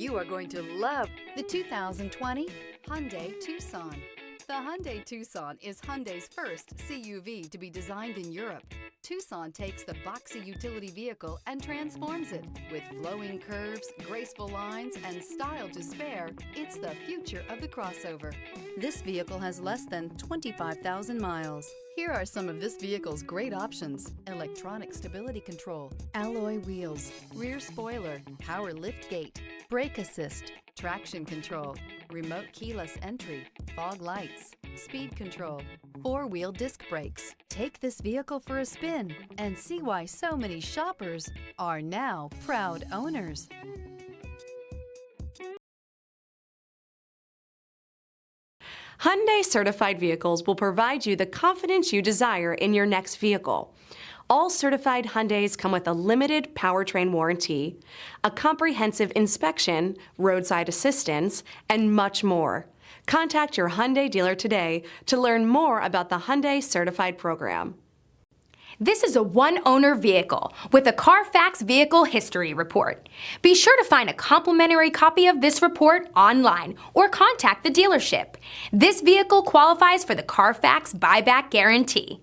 You are going to love the 2020 Hyundai Tucson. The Hyundai Tucson is Hyundai's first CUV to be designed in Europe. Tucson takes the boxy utility vehicle and transforms it. With flowing curves, graceful lines, and style to spare, it's the future of the crossover. This vehicle has less than 25,000 miles. Here are some of this vehicle's great options: electronic stability control, alloy wheels, rear spoiler, power lift gate, brake assist, traction control, remote keyless entry, fog lights, speed control, four-wheel disc brakes. Take this vehicle for a spin and see why so many shoppers are now proud owners. Hyundai certified vehicles will provide you the confidence you desire in your next vehicle. All certified Hyundais come with a limited powertrain warranty, a comprehensive inspection, roadside assistance, and much more. Contact your Hyundai dealer today to learn more about the Hyundai Certified Program. This is a one-owner vehicle with a CARFAX Vehicle History Report. Be sure to find a complimentary copy of this report online or contact the dealership. This vehicle qualifies for the CARFAX Buyback Guarantee.